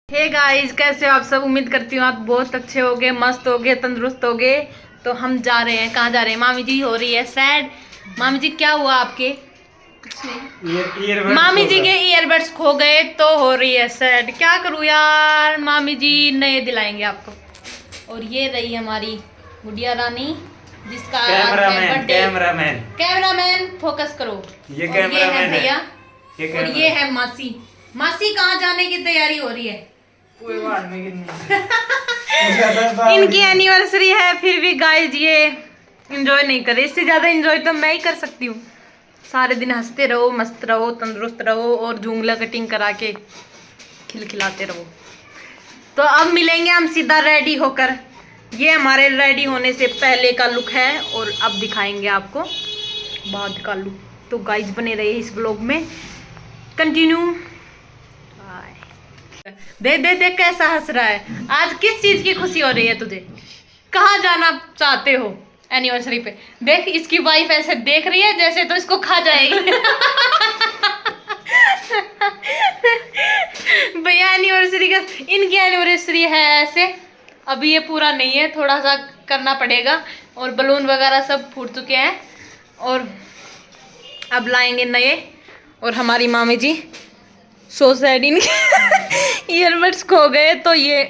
Hey guys, कैसे हो आप सब। उम्मीद करती हूँ आप बहुत अच्छे होगे, मस्त होगे, तंदुरुस्त होगे। तो हम जा रहे हैं, कहाँ जा रहे हैं। मामी जी हो रही है सैड। मामी जी क्या हुआ आपके? कुछ नहीं। मामी जी के ईयरबड्स खो गए तो हो रही है सैड। क्या करूँ यार, मामी जी नए दिलाएंगे आपको। और ये रही हमारी गुड़िया रानी, जिसका कैमरामैन फोकस करो। ये है भैया और ये है मासी। मासी कहाँ जाने की तैयारी हो रही है? इनकी एनिवर्सरी है, फिर भी गाइस ये एंजॉय नहीं करे। इससे ज्यादा एंजॉय तो मैं ही कर सकती हूँ। सारे दिन हंसते रहो, मस्त रहो, तंदुरुस्त रहो और जूंगला कटिंग करा के खिलखिलाते रहो। तो अब मिलेंगे हम सीधा रेडी होकर। ये हमारे रेडी होने से पहले का लुक है और अब दिखाएंगे आपको बाद का लुक। तो गाइस बने रहिए इस व्लॉग में, कंटिन्यू। दे दे दे कैसा हंस रहा है। आज किस चीज की खुशी हो रही है तुझे? कहाँ जाना चाहते हो एनिवर्सरी पे? देख इसकी वाइफ ऐसे देख रही है जैसे तो इसको खा जाएगी। भैया एनिवर्सरी का, इनकी एनिवर्सरी है ऐसे। अभी ये पूरा नहीं है, थोड़ा सा करना पड़ेगा। और बलून वगैरह सब फूट चुके हैं और अब लाएंगे नए। और हमारी मामी जी सो सैड, इनके ईयरबड्स खो गए तो ये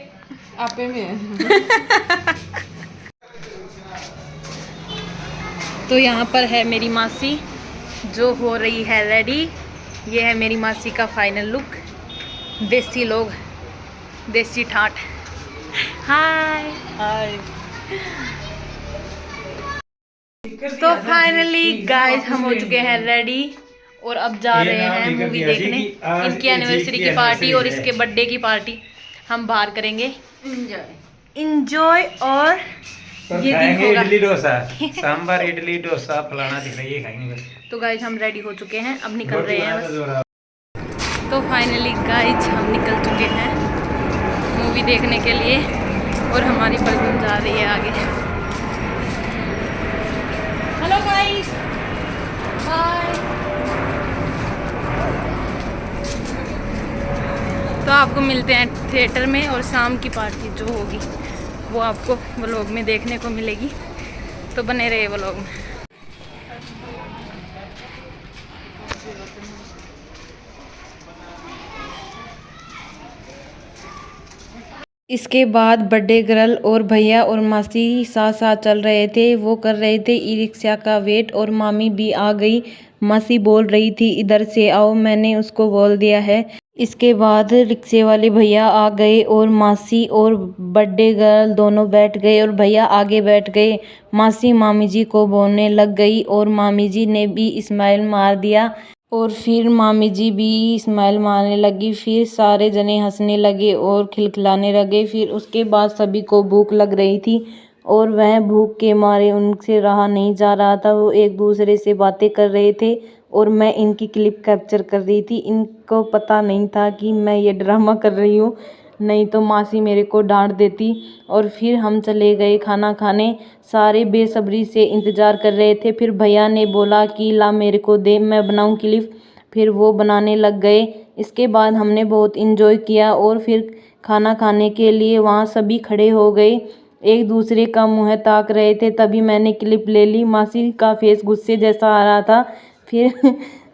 आपे में है। तो यहाँ पर है मेरी मासी जो हो रही है रेडी। ये है मेरी मासी का फाइनल लुक। देसी लोग, देसी ठाठ। हाय हाय। तो फाइनली गाइस हम हो चुके हैं रेडी और अब जा रहे हैं मूवी देखने। इनकी एनिवर्सरी की पार्टी और इसके बर्थडे की पार्टी हम बाहर करेंगे इंजॉय। और ये दिन होगा इडली डोसा, सांभर इडली डोसा फलाना दिख रही है, खाएंगे। तो गाइस हम रेडी हो चुके हैं, अब निकल रहे हैं बस। तो फाइनली गाइस हम निकल चुके हैं मूवी देखने के लिए और हमारी बलून जा रही है आगे। Hello guys, bye. तो आपको मिलते हैं थिएटर में और शाम की पार्टी जो होगी वो आपको व्लॉग में देखने को मिलेगी। तो बने रहे व्लॉग में। इसके बाद बर्थडे गर्ल और भैया और मासी साथ साथ चल रहे थे। वो कर रहे थे ई रिक्शा का वेट और मामी भी आ गई। मासी बोल रही थी इधर से आओ, मैंने उसको बोल दिया है। इसके बाद रिक्शे वाले भैया आ गए और मासी और बर्थडे गर्ल दोनों बैठ गए और भैया आगे बैठ गए। मासी मामी जी को बोलने लग गई और मामी जी ने भी स्माइल मार दिया और फिर मामी जी भी स्माइल मारने लगी। फिर सारे जने हंसने लगे और खिलखिलाने लगे। फिर उसके बाद सभी को भूख लग रही थी और वह भूख के मारे उनसे रहा नहीं जा रहा था। वो एक दूसरे से बातें कर रहे थे और मैं इनकी क्लिप कैप्चर कर रही थी। इनको पता नहीं था कि मैं ये ड्रामा कर रही हूँ, नहीं तो मासी मेरे को डांट देती। और फिर हम चले गए खाना खाने। सारे बेसब्री से इंतज़ार कर रहे थे। फिर भैया ने बोला कि ला मेरे को दे, मैं बनाऊं क्लिप। फिर वो बनाने लग गए। इसके बाद हमने बहुत इन्जॉय किया और फिर खाना खाने के लिए वहाँ सभी खड़े हो गए, एक दूसरे का मुँह ताक रहे थे। तभी मैंने क्लिप ले ली। मासी का फेस गुस्से जैसा आ रहा था। फिर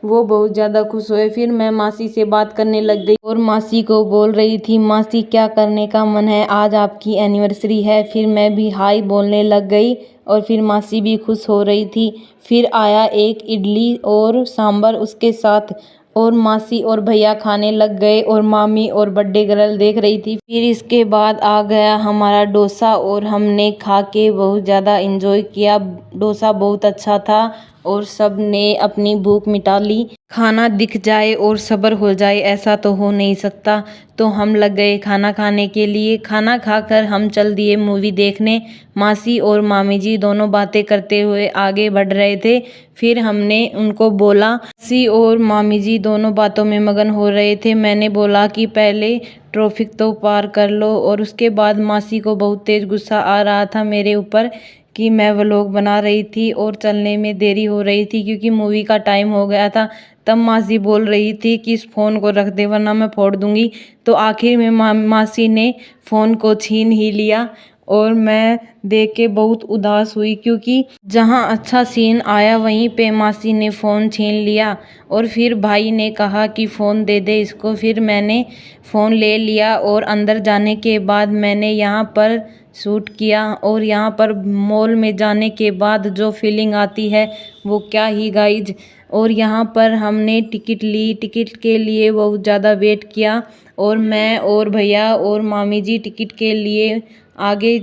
वो बहुत ज़्यादा खुश हुए। फिर मैं मासी से बात करने लग गई और मासी को बोल रही थी मासी क्या करने का मन है, आज आपकी एनिवर्सरी है। फिर मैं भी हाय बोलने लग गई और फिर मासी भी खुश हो रही थी। फिर आया एक इडली और सांभर उसके साथ और मासी और भैया खाने लग गए और मामी और बर्थडे गर्ल देख रही थी। फिर इसके बाद आ गया हमारा डोसा और हमने खा के बहुत ज़्यादा इंजॉय किया। डोसा बहुत अच्छा था और सब ने अपनी भूख मिटा ली। खाना दिख जाए और सब्र हो जाए ऐसा तो हो नहीं सकता। तो हम लग गए खाना खाने के लिए। खाना खाकर हम चल दिए मूवी देखने। मासी और मामी जी दोनों बातें करते हुए आगे बढ़ रहे थे। फिर हमने उनको बोला, मासी और मामी जी दोनों बातों में मगन हो रहे थे। मैंने बोला कि पहले ट्रैफिक तो पार कर लो और उसके बाद। मासी को बहुत तेज गुस्सा आ रहा था मेरे ऊपर कि मैं व्लॉग बना रही थी और चलने में देरी हो रही थी क्योंकि मूवी का टाइम हो गया था। तब मासी बोल रही थी कि इस फ़ोन को रख दे वरना मैं फोड़ दूंगी। तो आखिर में मासी ने फ़ोन को छीन ही लिया और मैं देख के बहुत उदास हुई क्योंकि जहां अच्छा सीन आया वहीं पे मासी ने फ़ोन छीन लिया। और फिर भाई ने कहा कि फ़ोन दे दे इसको। फिर मैंने फ़ोन ले लिया और अंदर जाने के बाद मैंने यहाँ पर शूट किया। और यहाँ पर मॉल में जाने के बाद जो फीलिंग आती है वो क्या ही गाइज। और यहाँ पर हमने टिकट ली, टिकट के लिए बहुत ज़्यादा वेट किया और मैं और भैया और मामी जी टिकट के लिए आगे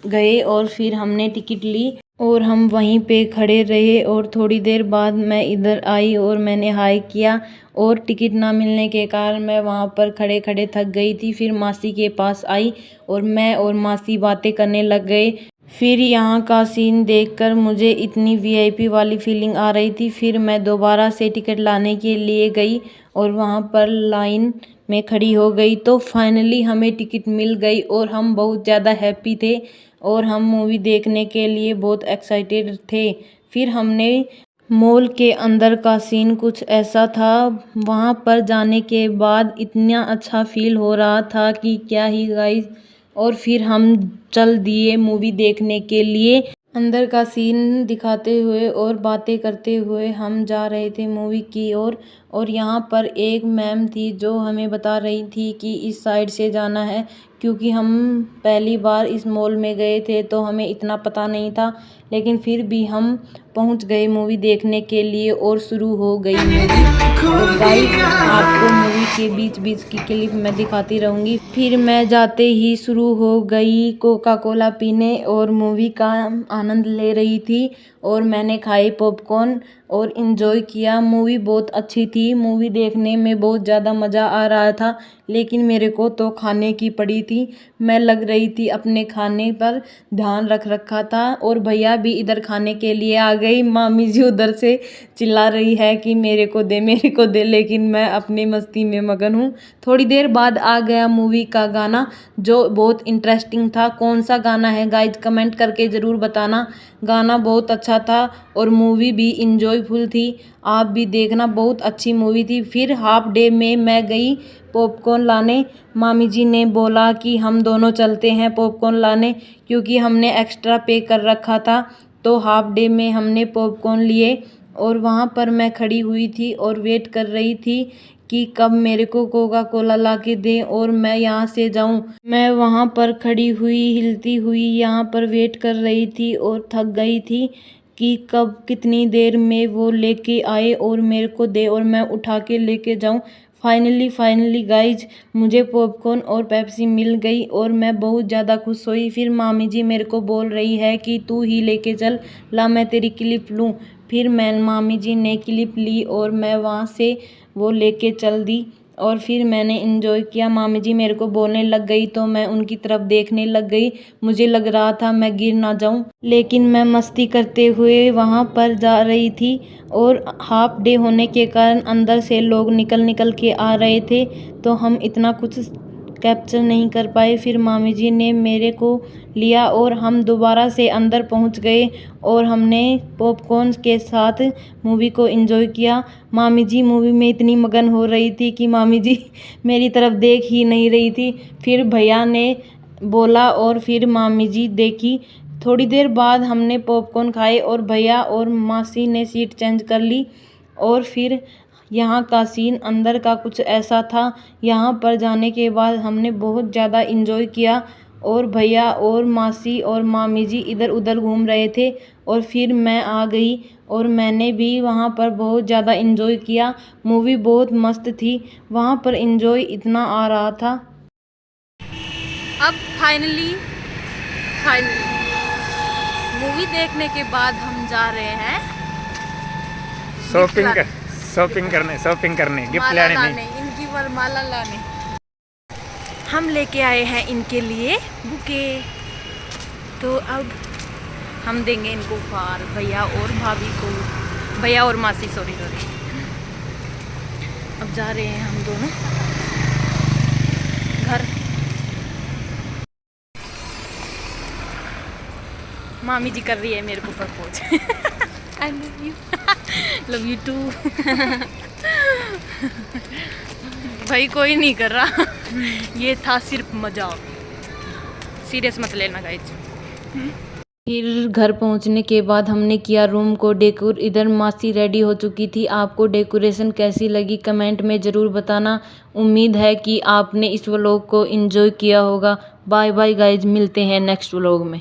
गए और फिर हमने टिकट ली और हम वहीं पे खड़े रहे। और थोड़ी देर बाद मैं इधर आई और मैंने हाय किया और टिकट ना मिलने के कारण मैं वहाँ पर खड़े खड़े थक गई थी। फिर मासी के पास आई और मैं और मासी बातें करने लग गए। फिर यहाँ का सीन देखकर मुझे इतनी वीआईपी वाली फीलिंग आ रही थी। फिर मैं दोबारा से टिकट लाने के लिए गई और वहाँ पर लाइन में खड़ी हो गई तो फाइनली हमें टिकट मिल गई और हम बहुत ज़्यादा हैप्पी थे और हम मूवी देखने के लिए बहुत एक्साइटेड थे। फिर हमने मॉल के अंदर का सीन कुछ ऐसा था। वहाँ पर जाने के बाद इतना अच्छा फील हो रहा था कि क्या ही गाइस। और फिर हम चल दिए मूवी देखने के लिए। अंदर का सीन दिखाते हुए और बातें करते हुए हम जा रहे थे मूवी की ओर। और यहाँ पर एक मैम थी जो हमें बता रही थी कि इस साइड से जाना है क्योंकि हम पहली बार इस मॉल में गए थे तो हमें इतना पता नहीं था। लेकिन फिर भी हम पहुंच गए मूवी देखने के लिए और शुरू हो गई मूवी। और गाइस आपको मूवी के बीच बीच की क्लिप मैं दिखाती रहूँगी। फिर मैं जाते ही शुरू हो गई कोका कोला पीने और मूवी का आनंद ले रही थी। और मैंने खाए पॉपकॉर्न और इन्जॉय किया। मूवी बहुत अच्छी थी। मूवी देखने में बहुत ज़्यादा मज़ा आ रहा था लेकिन मेरे को तो खाने की पड़ी थी। मैं लग रही थी अपने खाने पर ध्यान रख रखा था। और भैया भी इधर खाने के लिए आ गई। मामी जी उधर से चिल्ला रही है कि मेरे को दे मेरे को दे, लेकिन मैं अपनी मस्ती में मगन हूँ। थोड़ी देर बाद आ गया मूवी का गाना जो बहुत इंटरेस्टिंग था। कौन सा गाना है गाइज कमेंट करके ज़रूर बताना। गाना बहुत अच्छा था और मूवी भी इंजॉयफुल थी। आप भी देखना, बहुत अच्छी मूवी थी। फिर हाफ डे में मैं गई पॉपकॉर्न लाने। मामी जी ने बोला कि हम दोनों चलते हैं पॉपकॉर्न लाने क्योंकि हमने एक्स्ट्रा पे कर रखा था। तो हाफ डे में हमने पॉपकॉर्न लिए और वहाँ पर मैं खड़ी हुई थी और वेट कर रही थी कि कब मेरे को कोका कोला ला के दें और मैं यहाँ से जाऊँ। मैं वहाँ पर खड़ी हुई हिलती हुई यहाँ पर वेट कर रही थी और थक गई थी कि कब कितनी देर में वो लेके आए और मेरे को दे और मैं उठा के लेके जाऊँ। फाइनली गाइज मुझे पॉपकॉर्न और पेप्सी मिल गई और मैं बहुत ज़्यादा खुश हुई। फिर मामी जी मेरे को बोल रही है कि तू ही लेके चल, ला मैं तेरी क्लिप लूँ। फिर मैं मामी जी ने क्लिप ली और मैं वहाँ से वो लेके चल दी और फिर मैंने एंजॉय किया। मामी जी मेरे को बोलने लग गई तो मैं उनकी तरफ देखने लग गई। मुझे लग रहा था मैं गिर ना जाऊं, लेकिन मैं मस्ती करते हुए वहां पर जा रही थी। और हाफ डे होने के कारण अंदर से लोग निकल के आ रहे थे तो हम इतना कुछ कैप्चर नहीं कर पाए। फिर मामी जी ने मेरे को लिया और हम दोबारा से अंदर पहुंच गए और हमने पॉपकॉर्न के साथ मूवी को एंजॉय किया। मामी जी मूवी में इतनी मगन हो रही थी कि मामी जी मेरी तरफ देख ही नहीं रही थी। फिर भैया ने बोला और फिर मामी जी देखी। थोड़ी देर बाद हमने पॉपकॉर्न खाए और भैया और मासी ने सीट चेंज कर ली। और फिर यहाँ का सीन अंदर का कुछ ऐसा था। यहाँ पर जाने के बाद हमने बहुत ज़्यादा इंजॉय किया और भैया और मासी और मामी जी इधर उधर घूम रहे थे। और फिर मैं आ गई और मैंने भी वहाँ पर बहुत ज़्यादा इंजॉय किया। मूवी बहुत मस्त थी। वहाँ पर इंजॉय इतना आ रहा था। अब फाइनली मूवी देखने के बाद हम जा रहे हैं शॉपिंग करने गिफ्ट माला लेने लाने, नहीं। इनकी वरमाला लाने। हम लेके आए हैं इनके लिए बुके। तो अब हम देंगे इनको उपहार, भैया और भाभी को, भैया और मासी सॉरी। अब जा रहे हैं हम दोनों घर। मामी जी कर रही है मेरे को propose. I love you. Love you too. भाई कोई नहीं कर रहा, ये था सिर्फ मजाक, सीरियस मत लेना गाइज। फिर घर पहुंचने के बाद हमने किया रूम को डेकोर। इधर मासी रेडी हो चुकी थी। आपको डेकोरेशन कैसी लगी कमेंट में ज़रूर बताना। उम्मीद है कि आपने इस व्लॉग को एंजॉय किया होगा। बाय बाय गाइज, मिलते हैं नेक्स्ट व्लॉग में।